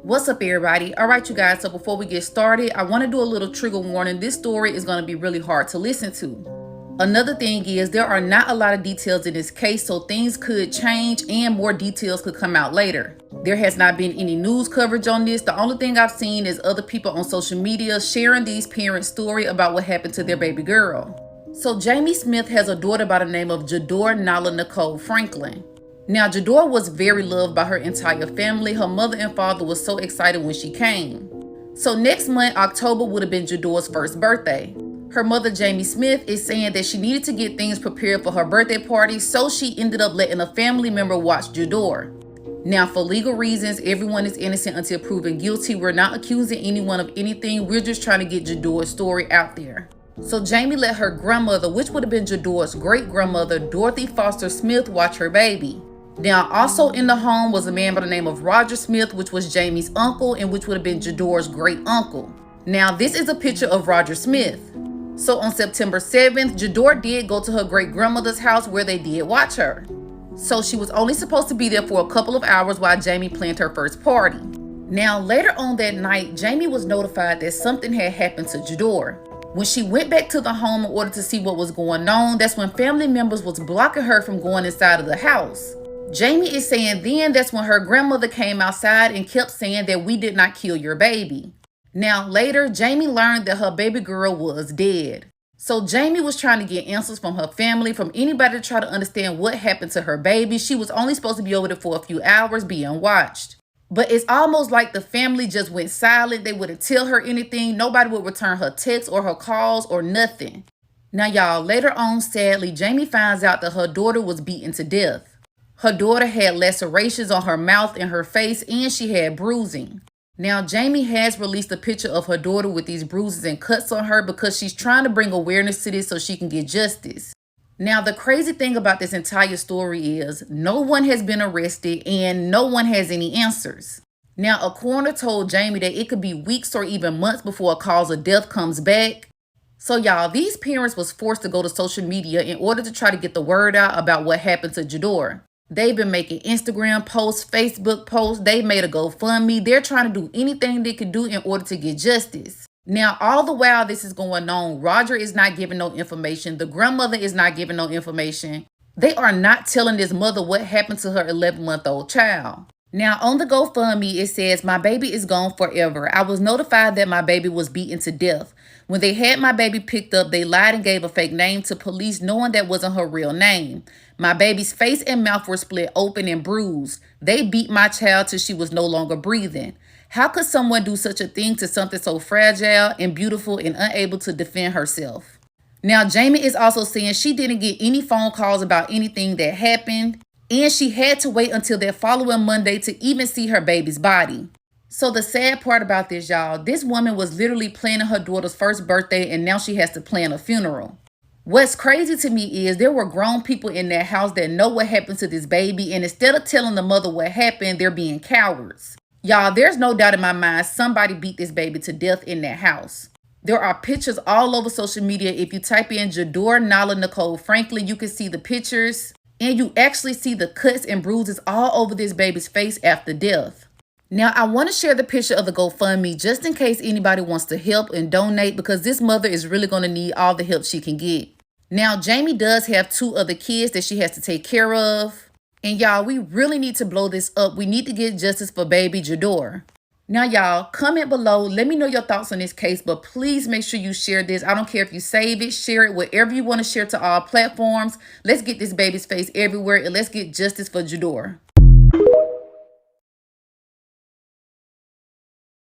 What's up, everybody? All right, you guys, so before we get started, I want to do a little trigger warning. This story is going to be really hard to listen to. Another thing is there are not a lot of details in this case, so things could change and more details could come out later. There has not been any news coverage on this. The only thing I've seen is other people on social media sharing these parents' story about what happened to their baby girl. So Jamie Smith has a daughter by the name of Jadore Nicole Franklin. Now, Jadore was very loved by her entire family. Her mother and father was so excited when she came. So next month, October, would have been Jadore's first birthday. Her mother, Jamie Smith, is saying that she needed to get things prepared for her birthday party, so she ended up letting a family member watch Jadore. Now, for legal reasons, everyone is innocent until proven guilty. We're not accusing anyone of anything. We're just trying to get Jadore's story out there. So Jamie let her grandmother, which would have been Jadore's great-grandmother, Dorothy Foster Smith, watch her baby. Now, also in the home was a man by the name of Roger Smith, which was Jamie's uncle and which would have been Jadore's great uncle. Now, this is a picture of Roger Smith. So on September 7th, Jadore did go to her great grandmother's house where they did watch her. So she was only supposed to be there for a couple of hours while Jamie planned her first party. Now, later on that night, Jamie was notified that something had happened to Jadore. When she went back to the home in order to see what was going on, that's when family members was blocking her from going inside of the house. Jamie is saying then that's when her grandmother came outside and kept saying that we did not kill your baby. Now later, Jamie learned that her baby girl was dead. So Jamie was trying to get answers from her family, from anybody to try to understand what happened to her baby. She was only supposed to be over there for a few hours being watched. But it's almost like the family just went silent. They wouldn't tell her anything. Nobody would return her texts or her calls or nothing. Now y'all, later on, sadly, Jamie finds out that her daughter was beaten to death. Her daughter had lacerations on her mouth and her face, and she had bruising. Now, Jamie has released a picture of her daughter with these bruises and cuts on her because she's trying to bring awareness to this so she can get justice. Now, the crazy thing about this entire story is no one has been arrested and no one has any answers. Now, a coroner told Jamie that it could be weeks or even months before a cause of death comes back. So y'all, these parents was forced to go to social media in order to try to get the word out about what happened to Jadore. They've been making Instagram posts, Facebook posts. They made a GoFundMe. They're trying to do anything they can do in order to get justice. Now, all the while this is going on, Roger is not giving no information. The grandmother is not giving no information. They are not telling this mother what happened to her 11-month-old child. Now, on the GoFundMe, it says, "My baby is gone forever. I was notified that my baby was beaten to death. When they had my baby picked up, they lied and gave a fake name to police, knowing that wasn't her real name. My baby's face and mouth were split open and bruised. They beat my child till she was no longer breathing. How could someone do such a thing to something so fragile and beautiful and unable to defend herself?" Now, Jamie is also saying she didn't get any phone calls about anything that happened, and she had to wait until that following Monday to even see her baby's body. So the sad part about this, y'all, this woman was literally planning her daughter's first birthday and now she has to plan a funeral. What's crazy to me is there were grown people in that house that know what happened to this baby, and instead of telling the mother what happened, they're being cowards. Y'all, there's no doubt in my mind somebody beat this baby to death in that house. There are pictures all over social media. If you type in Jadore Nicole Franklin, you can see the pictures. And you actually see the cuts and bruises all over this baby's face after death. Now, I want to share the picture of the GoFundMe just in case anybody wants to help and donate, because this mother is really going to need all the help she can get. Now, Jamie does have 2 other kids that she has to take care of. And y'all, we really need to blow this up. We need to get justice for baby Jadore. Now, y'all, comment below. Let me know your thoughts on this case, but please make sure you share this. I don't care if you save it, share it, whatever you want to share to all platforms. Let's get this baby's face everywhere, and let's get justice for Jadore.